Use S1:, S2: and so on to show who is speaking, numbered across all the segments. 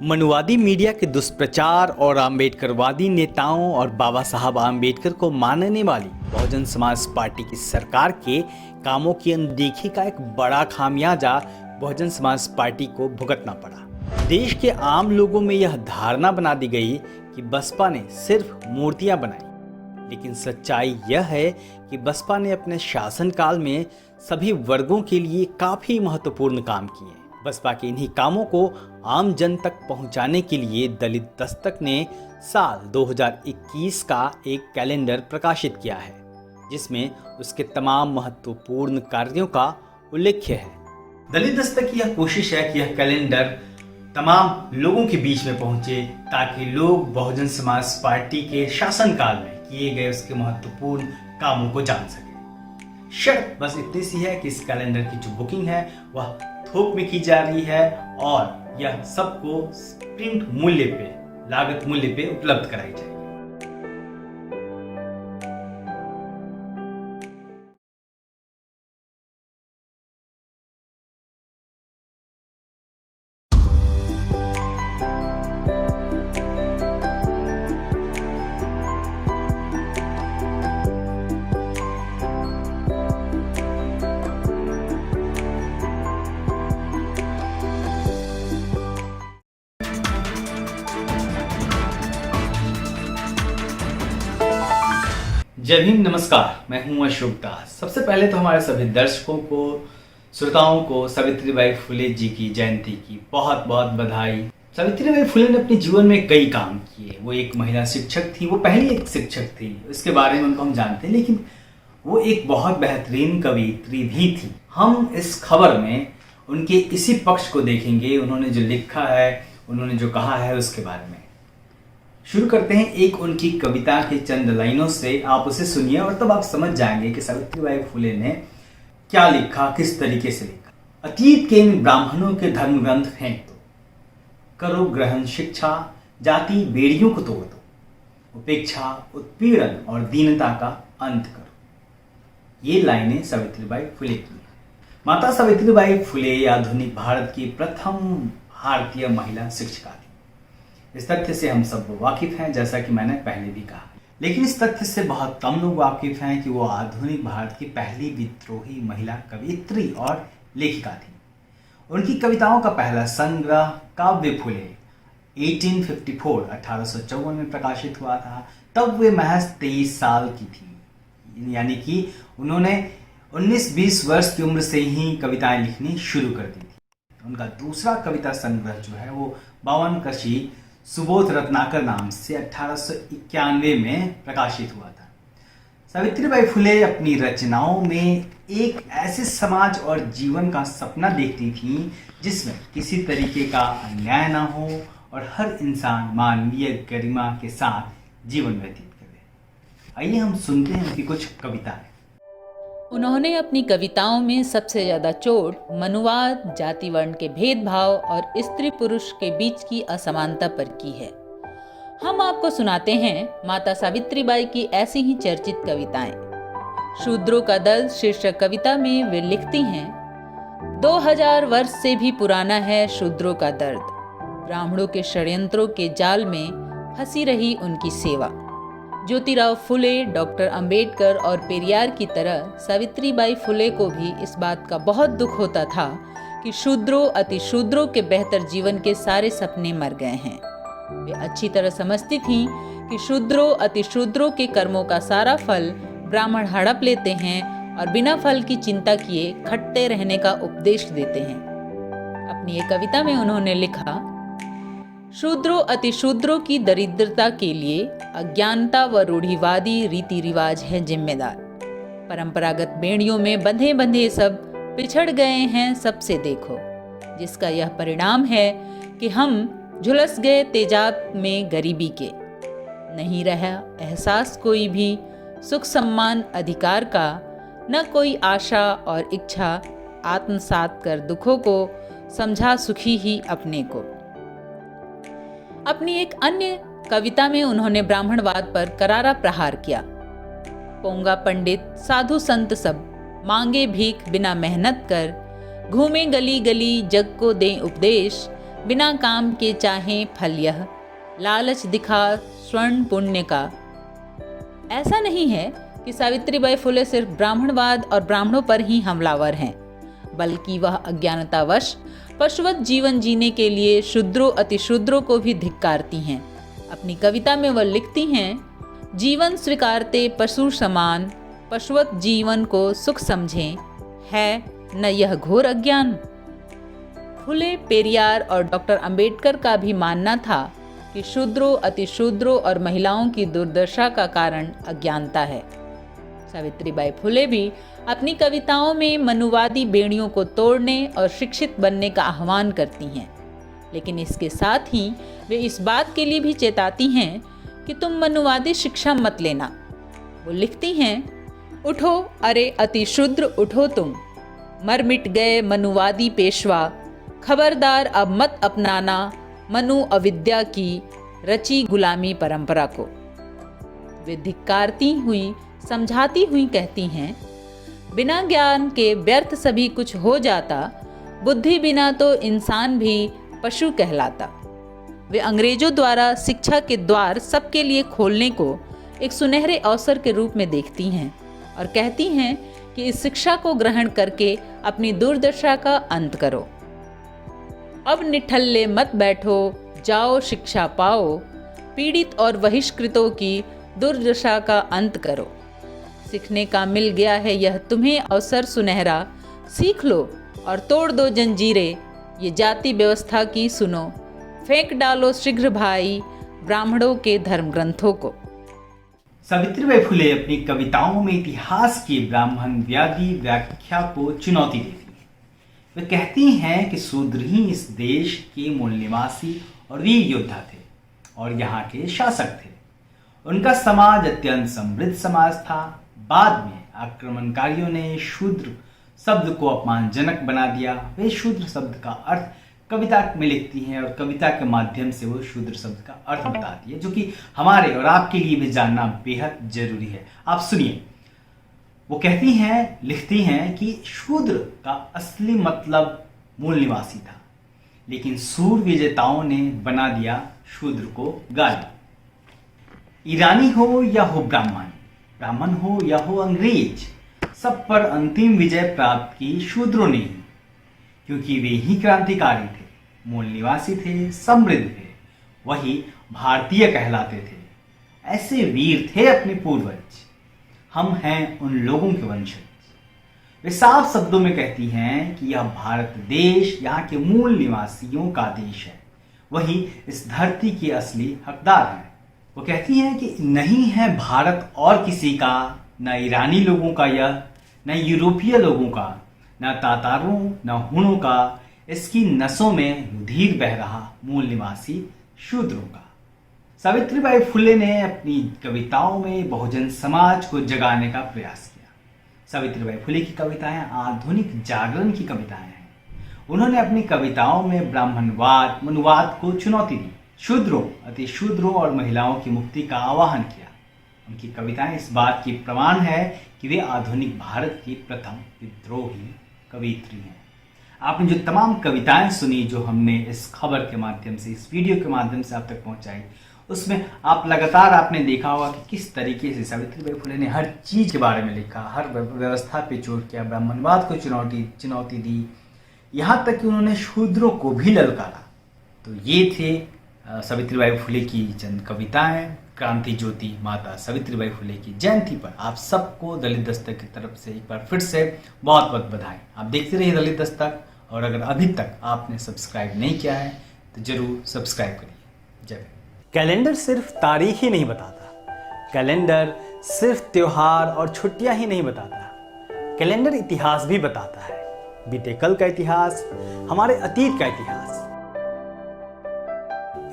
S1: मनुवादी media के दुष्प्रचार और आम्बेडकरवादी नेताओं और बाबा साहब आम्बेडकर को मानने वाली बहुजन समाज पार्टी की सरकार के कामों की अनदेखी का एक बड़ा खामियाजा बहुजन समाज पार्टी को भुगतना पड़ा। देश के आम लोगों में यह धारणा बना दी गई कि बसपा ने सिर्फ मूर्तियां बनाई, लेकिन सच्चाई यह है कि बसपा ने अपने शासनकाल में सभी वर्गों के लिए काफी महत्वपूर्ण काम किए। बसपा के इन्हीं कामों को आम जन तक पहुंचाने के लिए दलित दस्तक ने साल 2021 का एक कैलेंडर प्रकाशित किया है, जिसमें उसके तमाम महत्वपूर्ण कार्यों का उल्लेख है। दलित दस्तक की यह कोशिश है कि यह कैलेंडर तमाम लोगों के बीच में पहुंचे, ताकि लोग बहुजन समाज पार्टी के शासनकाल में किए गए उसके महत्वपूर्ण कामों को जान सके। शर्त बस इतनी सी है कि इस कैलेंडर की जो बुकिंग है वह थोक में की जा रही है और यह सबको प्रिंट मूल्य पे, लागत मूल्य पे उपलब्ध कराई जाएगी। जय भीम, नमस्कार। मैं हूं अशोक दास। सबसे पहले तो हमारे सभी दर्शकों को, श्रोताओं को सावित्रीबाई फुले जी की जयंती की बहुत बहुत बधाई। सावित्रीबाई फुले ने अपने जीवन में कई काम किए। वो एक महिला शिक्षक थी, वो पहली एक शिक्षक थी, इसके बारे में उनको हम जानते हैं, लेकिन वो एक बहुत बेहतरीन कवयित्री भी थी। हम इस खबर में उनके इसी पक्ष को देखेंगे, उन्होंने जो लिखा है, उन्होंने जो कहा है, उसके बारे में। शुरू करते हैं एक उनकी कविता के चंद लाइनों से। आप उसे सुनिए और तब आप समझ जाएंगे कि सावित्रीबाई फुले ने क्या लिखा, किस तरीके से लिखा। अतीत के इन ब्राह्मणों के धर्म ग्रंथ फेंक दो, करो ग्रहण शिक्षा, जाति बेड़ियों को तोड़ दो, उपेक्षा, उत्पीड़न और दीनता का अंत करो। ये लाइनें सावित्रीबाई फुले की। माता सावित्रीबाई फुले आधुनिक भारत की प्रथम भारतीय महिला शिक्षिका थी। इस तथ्य से हम सब वाकिफ हैं, जैसा कि मैंने पहले भी कहा, लेकिन इस तथ्य से बहुत कम लोग वाकिफ हैं कि वो आधुनिक भारत की पहली विद्रोही महिला कवयित्री और लेखिका थी। उनकी कविताओं का पहला संग्रह काव्य फुले 1854 में प्रकाशित हुआ था। तब वे महज 23 साल की थी, यानी कि उन्होंने 19-20 वर्ष की उम्र से ही कविताएं लिखनी शुरू कर दी थी। उनका दूसरा कविता संग्रह जो है वो 52 कशी सुबोध रत्नाकर नाम से 1891 में प्रकाशित हुआ था। सावित्रीबाई फुले अपनी रचनाओं में एक ऐसे समाज और जीवन का सपना देखती थी जिसमें किसी तरीके का अन्याय ना हो और हर इंसान मानवीय गरिमा के साथ जीवन व्यतीत करे। आइए हम सुनते हैं उनकी कुछ कविताएं।
S2: उन्होंने अपनी कविताओं में सबसे ज़्यादा चोट मनुवाद, जाति वर्ण के भेदभाव और स्त्री पुरुष के बीच की असमानता पर की है। हम आपको सुनाते हैं माता सावित्रीबाई की ऐसी ही चर्चित कविताएं। शूद्रों का दर्द शीर्षक कविता में वे लिखती हैं, 2000 वर्ष से भी पुराना है शूद्रों का दर्द, ब्राह्मणों के षड्यंत्रों के जाल में फंसी रही उनकी सेवा। ज्योतिराव फुले, डॉक्टर अंबेडकर और पेरियार की तरह सावित्रीबाई फुले को भी इस बात का बहुत दुख होता था कि शूद्रों अतिशूद्रों के बेहतर जीवन के सारे सपने मर गए हैं। वे अच्छी तरह समझती थीं कि शूद्रों अतिशूद्रों के कर्मों का सारा फल ब्राह्मण हड़प लेते हैं और बिना फल की चिंता किए खटते रहने का उपदेश देते हैं। अपनी एक कविता में उन्होंने लिखा, शूद्रों अतिशूद्रों की दरिद्रता के लिए अज्ञानता व रूढ़िवादी रीति रिवाज है जिम्मेदार। परंपरागत बेड़ियों में बंधे बंधे सब पिछड़ गए हैं सबसे देखो, जिसका यह परिणाम है कि हम झुलस गए तेजाब में गरीबी के। नहीं रहा एहसास कोई भी सुख सम्मान अधिकार का, न कोई आशा और इच्छा, आत्मसात कर दुखों को समझा सुखी ही अपने को। अपनी एक अन्य कविता में उन्होंने ब्राह्मणवाद पर करारा प्रहार किया। पोंगा पंडित साधु संत सब मांगे भीख बिना मेहनत कर, घूमे गली गली जग को दें उपदेश, बिना काम के चाहें फल यह, लालच दिखा स्वर्ण पुण्य का। ऐसा नहीं है कि सावित्रीबाई फुले सिर्फ ब्राह्मणवाद और ब्राह्मणों पर ही हमलावर हैं, बल्कि वह अज्ञानतावश पशुवत जीवन जीने के लिए शूद्रों अतिशूद्रों को भी धिक्कारती हैं। अपनी कविता में वह लिखती हैं, जीवन स्वीकारते पशु समान, पशुवत जीवन को सुख समझें, है न यह घोर अज्ञान। फुले, पेरियार और डॉक्टर अंबेडकर का भी मानना था कि शूद्रों अतिशूद्रों और महिलाओं की दुर्दशा का कारण अज्ञानता है। सावित्रीबाई फुले भी अपनी कविताओं में मनुवादी बेड़ियों को तोड़ने और शिक्षित बनने का आह्वान करती हैं, लेकिन इसके साथ ही वे इस बात के लिए भी चेताती हैं कि तुम मनुवादी शिक्षा मत लेना। वो लिखती हैं, उठो अरे अतिशूद्र उठो तुम, मर मिट गए मनुवादी पेशवा, खबरदार अब मत अपनाना मनु अविद्या की रची गुलामी परंपरा को। वे धिक्कारती हुई समझाती हुई कहती हैं, बिना ज्ञान के व्यर्थ सभी कुछ हो जाता, बुद्धि बिना तो इंसान भी पशु कहलाता। वे अंग्रेजों द्वारा शिक्षा के द्वार सबके लिए खोलने को एक सुनहरे अवसर के रूप में देखती हैं और कहती हैं कि इस शिक्षा को ग्रहण करके अपनी दुर्दशा का अंत करो। अब निठल्ले मत बैठो, जाओ शिक्षा पाओ, पीड़ित और बहिष्कृतों की दुर्दशा का अंत करो। सीखने का मिल गया है यह तुम्हें अवसर सुनहरा, सीख लो और तोड़ दो जंजीरें, ये जाति व्यवस्था की सुनो, फेंक डालो शीघ्र भाई ब्राह्मणों के धर्म ग्रंथों को।
S1: सावित्रीबाई फुले अपनी कविताओं में इतिहास की ब्राह्मणवादी व्याख्या को चुनौती देती हैं। वे कहती हैं कि शूद्र ही इस देश के मूल निवासी और वीर योद्धा थे और यहाँ के शासक थे। उनका समाज अत्यंत समृद्ध समाज था। बाद में आक्रमणकारियों ने शूद्र शब्द को अपमानजनक बना दिया। वे शूद्र शब्द का अर्थ कविता में लिखती हैं और कविता के माध्यम से वो शूद्र शब्द का अर्थ बताती है, जो कि हमारे और आपके लिए भी जानना बेहद जरूरी है। आप सुनिए, वो कहती हैं, लिखती हैं कि शूद्र का असली मतलब मूल निवासी था, लेकिन सूर विजेताओं ने बना दिया शूद्र को गाली। ईरानी हो या हो ब्राह्मण, ब्राह्मण हो या हो अंग्रेज, सब पर अंतिम विजय प्राप्त की शूद्रों ने ही, क्योंकि वे ही क्रांतिकारी थे, मूल निवासी थे, समृद्ध थे, वही भारतीय कहलाते थे। ऐसे वीर थे अपने पूर्वज। हम हैं उन लोगों के वंशज। वे साफ शब्दों में कहती हैं कि यह भारत देश यहाँ के मूल निवासियों का देश है, वही इस धरती के असली हकदार हैं। वो कहती हैं कि नहीं है भारत और किसी का, न ईरानी लोगों का यह, न यूरोपीय लोगों का, न तातारों न हुणों का, इसकी नसों में रुधिर बह रहा मूल निवासी शूद्रों का। सावित्रीबाई फुले ने अपनी कविताओं में बहुजन समाज को जगाने का प्रयास किया। सावित्रीबाई फुले की कविताएं आधुनिक जागरण की कविताएं हैं। उन्होंने अपनी कविताओं में ब्राह्मणवाद, मनुवाद को चुनौती दी, शूद्रों, अतिशूद्रों और महिलाओं की मुक्ति का आह्वान किया। उनकी कविताएं इस बात की प्रमाण है कि वे आधुनिक भारत की प्रथम विद्रोही कवियत्री हैं। आपने जो तमाम कविताएं सुनी, जो हमने इस खबर के माध्यम से, इस वीडियो के माध्यम से आप तक पहुंचाई, उसमें आप लगातार आपने देखा होगा कि किस तरीके से सावित्रीबाई फुले ने हर चीज के बारे में लिखा, हर व्यवस्था पे जोर किया, ब्राह्मणवाद को चुनौती दी, यहाँ तक कि उन्होंने शूद्रों को भी ललकारा। तो ये थे सावित्रीबाई फुले की चंद कविताएं। क्रांति ज्योति माता सावित्रीबाई फुले की जयंती पर आप सबको दलित दस्तक की तरफ से एक बार फिर से बहुत बहुत बधाई। आप देखते रहिए दलित दस्तक, और अगर अभी तक आपने सब्सक्राइब नहीं किया है तो जरूर सब्सक्राइब करिए। जय। कैलेंडर सिर्फ तारीख ही नहीं बताता, कैलेंडर सिर्फ त्योहार और छुट्टियां ही नहीं बताता, कैलेंडर इतिहास भी बताता है। बीते कल का इतिहास, हमारे अतीत का इतिहास।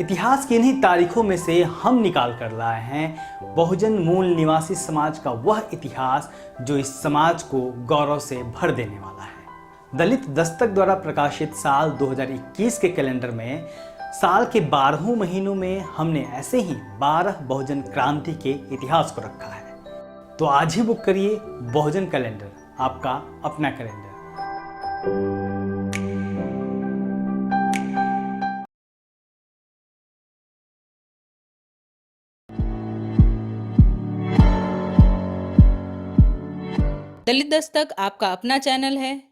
S1: इतिहास की इन्हीं तारीखों में से हम निकाल कर लाए हैं बहुजन मूल निवासी समाज का वह इतिहास जो इस समाज को गौरव से भर देने वाला है। दलित दस्तक द्वारा प्रकाशित साल 2021 के कैलेंडर में साल के 12 महीनों में हमने ऐसे ही 12 बहुजन क्रांति के इतिहास को रखा है। तो आज ही बुक करिए बहुजन कैलेंडर, आपका अपना कैलेंडर।
S2: दलित दस्तक आपका अपना चैनल है।